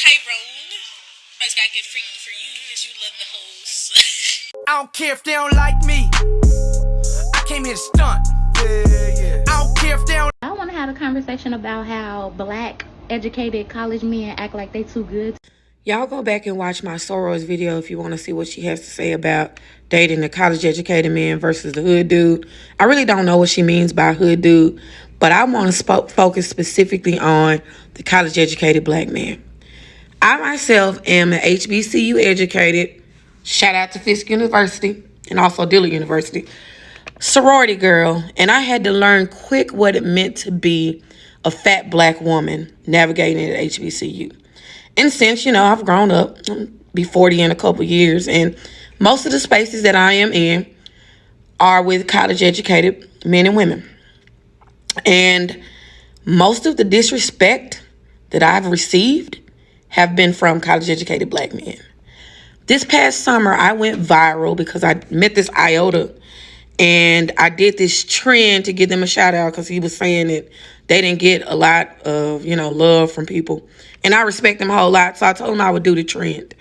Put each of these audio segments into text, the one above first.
Hey, Roan. I just gotta get freaky for you because you love the hoes. I don't care if they don't like me. I came here to stunt. Yeah. I don't care if they don't. I want to have a conversation about how black educated college men act like they too good. Y'all go back and watch my Soros video if you want to see what she has to say about dating the college-educated man versus the hood dude. I really don't know what she means by hood dude, but I want to focus specifically on the college-educated black man. I myself am an HBCU educated, shout out to Fisk University and also Dillard University, sorority girl, and I had to learn quick what it meant to be a fat black woman navigating at HBCU. And since, I've grown up, I'll be 40 in a couple years, and most of the spaces that I am in are with college-educated men and women. And most of the disrespect that I've received have been from college-educated black men. This past summer, I went viral because I met this iota, and I did this trend to give them a shout out because he was saying that they didn't get a lot of, love from people. And I respect them a whole lot, so I told him I would do the trend.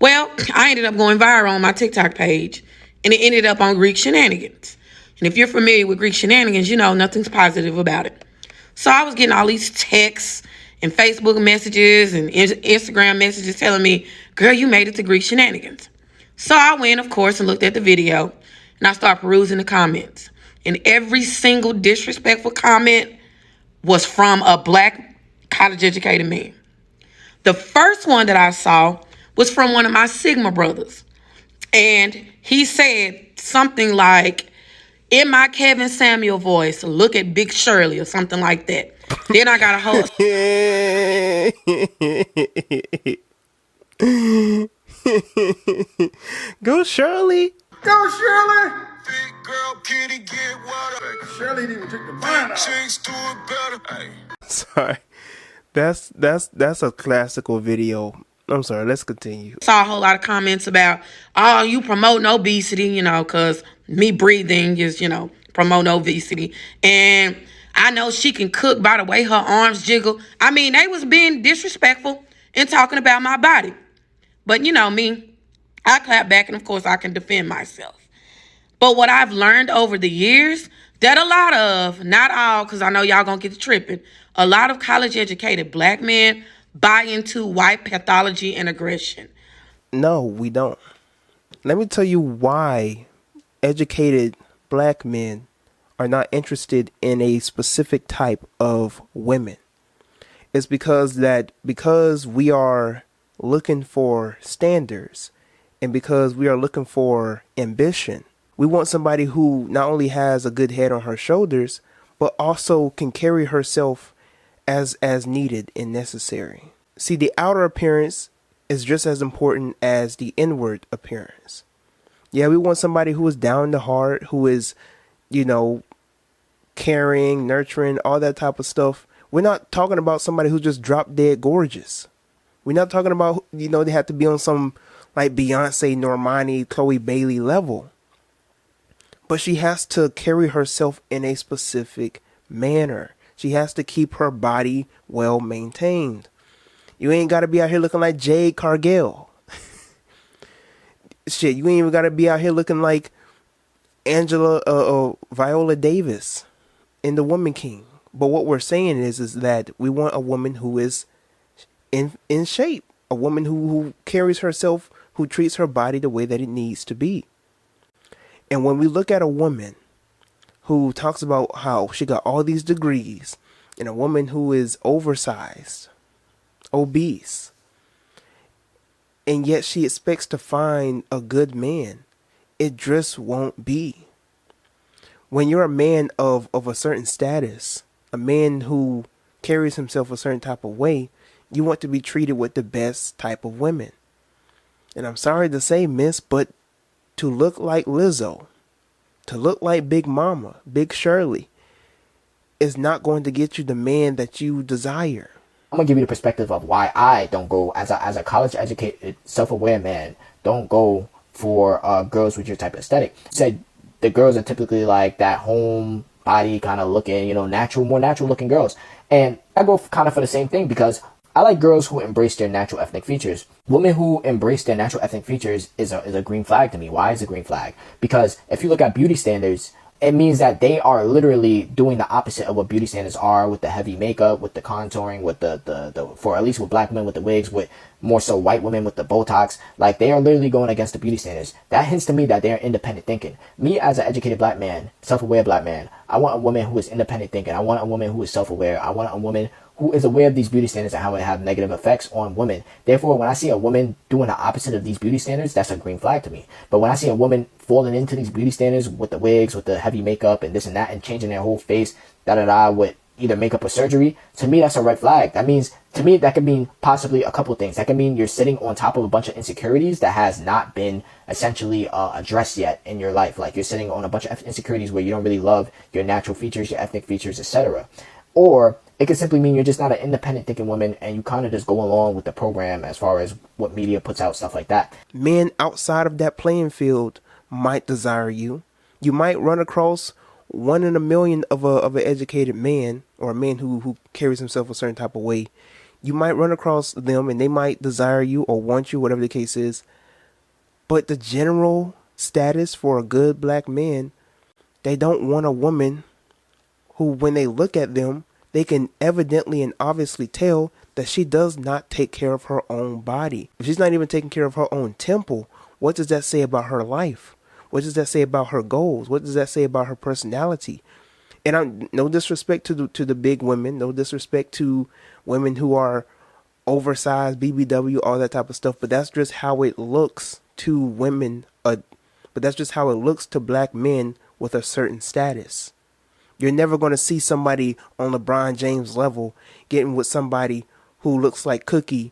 Well, I ended up going viral on my TikTok page, and it ended up on Greek shenanigans. And if you're familiar with Greek shenanigans, nothing's positive about it. So I was getting all these texts and Facebook messages and Instagram messages telling me, girl, you made it to Greek shenanigans. So I went, of course, and looked at the video, and I started perusing the comments. And every single disrespectful comment was from a black college-educated man. The first one that I saw was from one of my Sigma brothers. And he said something like, in my Kevin Samuel voice, look at Big Shirley or something like that. Then I got a whole... Go Shirley. Go, Shirley. Big girl, kitty, get water. Shirley didn't even took the mind off. Chicks do it better. Hey. Sorry. That's a classical video. I'm sorry, let's continue. Saw a whole lot of comments about, oh, you promoting obesity, because me breathing is, promoting obesity. And I know she can cook by the way her arms jiggle. I mean, they was being disrespectful and talking about my body. But me, I clap back, and of course I can defend myself. But what I've learned over the years, that a lot of, not all, because I know y'all gonna get to tripping, a lot of college-educated black men buy into white pathology and aggression. No, we don't. Let me tell you why educated black men are not interested in a specific type of women. It's because we are looking for standards and because we are looking for ambition. We want somebody who not only has a good head on her shoulders, but also can carry herself as needed and necessary. See, the outer appearance is just as important as the inward appearance. Yeah, we want somebody who is down the heart, who is, caring, nurturing, all that type of stuff. We're not talking about somebody who's just drop dead gorgeous. We're not talking about, they have to be on some like Beyonce, Normani, Chloe Bailey level. But she has to carry herself in a specific manner. She has to keep her body well maintained. You ain't got to be out here looking like Jade Cargill. Shit, you ain't even got to be out here looking like Viola Davis in The Woman King. But what we're saying is that we want a woman who is in shape. A woman who carries herself, who treats her body the way that it needs to be. And when we look at a woman who talks about how she got all these degrees, and a woman who is oversized, obese, and yet she expects to find a good man, it just won't be. When you're a man of a certain status, a man who carries himself a certain type of way, you want to be treated with the best type of women. And I'm sorry to say, miss, but to look like Lizzo, to look like Big Mama, Big Shirley, is not going to get you the man that you desire. I'm gonna give you the perspective of why I don't go as a college educated, self-aware man. Don't go for girls with your type of aesthetic. Said the girls are typically like that home body kind of looking, more natural looking girls. And I go kind of for the same thing because I like girls who embrace their natural ethnic features. Women who embrace their natural ethnic features is a green flag to me. Why is it a green flag? Because if you look at beauty standards, it means that they are literally doing the opposite of what beauty standards are, with the heavy makeup, with the contouring, with the for at least with black women with the wigs, with more so white women with the Botox. Like, they are literally going against the beauty standards. That hints to me that they're independent thinking. Me as an educated black man, self-aware black man, I want a woman who is independent thinking. I want a woman who is self-aware. I want a woman who is aware of these beauty standards and how it have negative effects on women. Therefore, when I see a woman doing the opposite of these beauty standards, that's a green flag to me. But when I see a woman falling into these beauty standards with the wigs, with the heavy makeup and this and that, and changing their whole face, with either makeup or surgery, to me, that's a red flag. That means, to me, that could mean possibly a couple things. That could mean you're sitting on top of a bunch of insecurities that has not been essentially addressed yet in your life. Like, you're sitting on a bunch of insecurities where you don't really love your natural features, your ethnic features, etc. Or it could simply mean you're just not an independent thinking woman and you kind of just go along with the program as far as what media puts out, stuff like that. Men outside of that playing field might desire you. You might run across 1 in a million of an educated man, or a man who carries himself a certain type of way. You might run across them and they might desire you or want you, whatever the case is. But the general status for a good black man, they don't want a woman who, when they look at them, they can evidently and obviously tell that she does not take care of her own body. If she's not even taking care of her own temple, what does that say about her life? What does that say about her goals? What does that say about her personality? And I'm no disrespect to the big women, no disrespect to women who are oversized, BBW, all that type of stuff, but that's just how it looks to women. But that's just how it looks to black men with a certain status. You're never going to see somebody on LeBron James level getting with somebody who looks like Cookie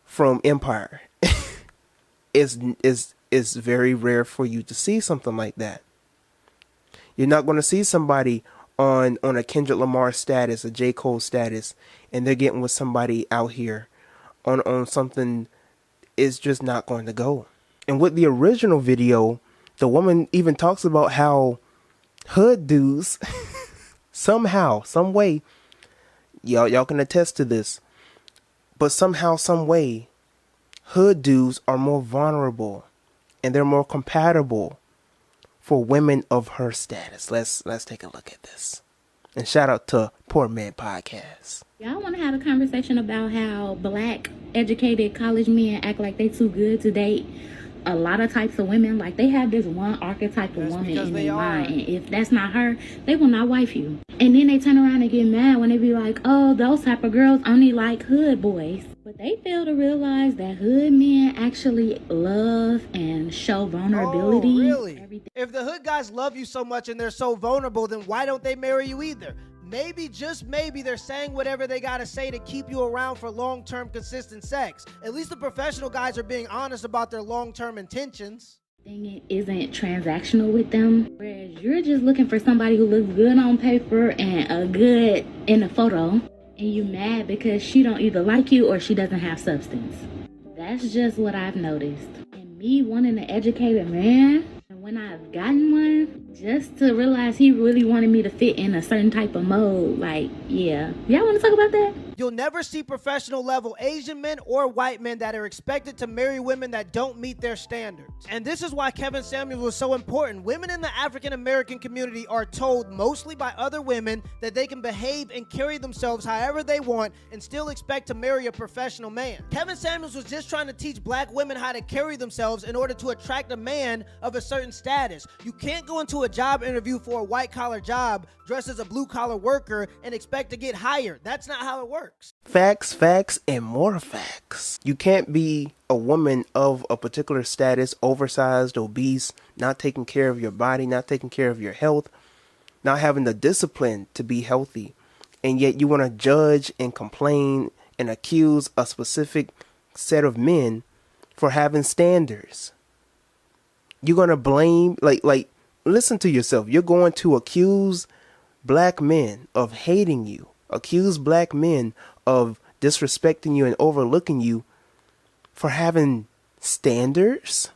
from Empire. It's very rare for you to see something like that. You're not going to see somebody on a Kendrick Lamar status, a J. Cole status, and they're getting with somebody out here on something. It's just not going to go. And with the original video, the woman even talks about how hood dudes somehow, some way, y'all can attest to this, but somehow, some way, hood dudes are more vulnerable and they're more compatible for women of her status. Let's take a look at this. And shout out to Poor Man Podcast. Y'all want to have a conversation about how black educated college men act like they too good to date a lot of types of women. Like, they have this one archetype of woman in their mind, and if that's not her, they will not wife you. And then they turn around and get mad when they be like, oh, those type of girls only like hood boys. But they fail to realize that hood men actually love and show vulnerability. Oh, really? If the hood guys love you so much and they're so vulnerable, then why don't they marry you either? Maybe, just maybe, they're saying whatever they gotta say to keep you around for long-term consistent sex. At least the professional guys are being honest about their long-term intentions. It isn't transactional with them, whereas you're just looking for somebody who looks good on paper and a good in a photo, and you mad because she don't either like you or she doesn't have substance. That's just what I've noticed. And me wanting an educated man, and when I've gotten one, just to realize he really wanted me to fit in a certain type of mode, like, yeah. Y'all want to talk about that? You'll never see professional level Asian men or white men that are expected to marry women that don't meet their standards. And this is why Kevin Samuels was so important. Women in the African American community are told, mostly by other women, that they can behave and carry themselves however they want and still expect to marry a professional man. Kevin Samuels was just trying to teach black women how to carry themselves in order to attract a man of a certain status. You can't go into a job interview for a white collar job dressed as a blue collar worker and expect to get hired. That's not how it works. Facts, and more facts. You can't be a woman of a particular status, oversized, obese, not taking care of your body, not taking care of your health, not having the discipline to be healthy, and yet you want to judge and complain and accuse a specific set of men for having standards. You're going to blame, like, listen to yourself. You're going to accuse black men of hating you, accuse black men of disrespecting you and overlooking you for having standards?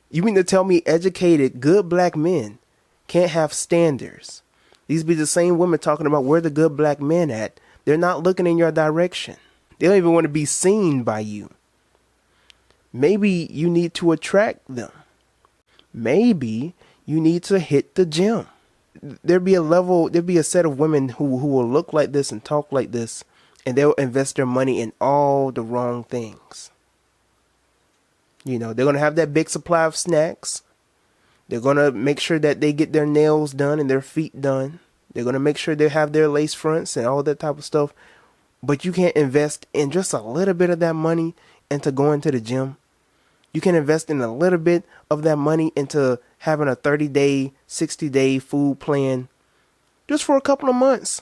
You mean to tell me educated, good black men can't have standards? These be the same women talking about where the good black men at They're not looking in your direction. They don't even want to be seen by you. Maybe you need to attract them. Maybe you need to hit the gym. There'll be a set of women who will look like this and talk like this, and they'll invest their money in all the wrong things. You know, they're going to have that big supply of snacks. They're going to make sure that they get their nails done and their feet done. They're going to make sure they have their lace fronts and all that type of stuff. But you can't invest in just a little bit of that money into going to the gym. You can invest in a little bit of that money into having a 30-day, 60-day food plan just for a couple of months.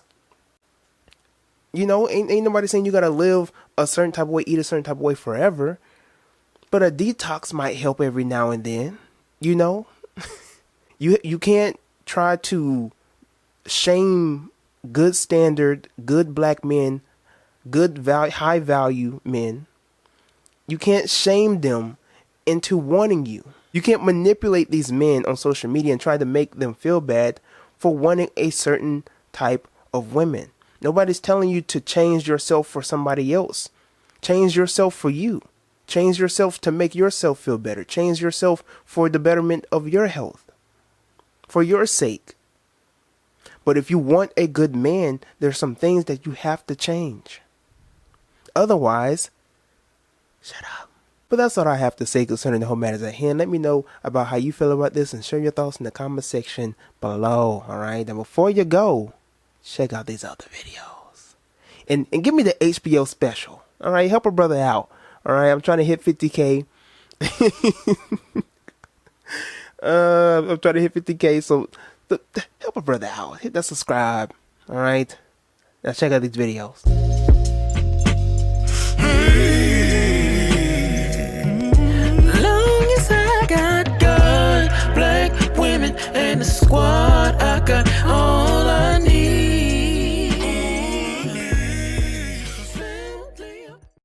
You know, ain't nobody saying you got to live a certain type of way, eat a certain type of way forever. But a detox might help every now and then, you know. You can't try to shame good standard, good black men, high value men. You can't shame them into wanting you. You can't manipulate these men on social media and try to make them feel bad for wanting a certain type of women. Nobody's telling you to change yourself for somebody else. Change yourself for you. Change yourself to make yourself feel better. Change yourself for the betterment of your health, for your sake. But if you want a good man, there's some things that you have to change. Otherwise, shut up. But that's all I have to say concerning the whole matters at hand. Let me know about how you feel about this and share your thoughts in the comment section below. All right. And before you go, check out these other videos. And give me the HBO special. All right. Help a brother out. All right. I'm trying to hit 50K. I'm trying to hit 50K. So help a brother out. Hit that subscribe. All right. Now check out these videos. Long as I got good black women in the squad.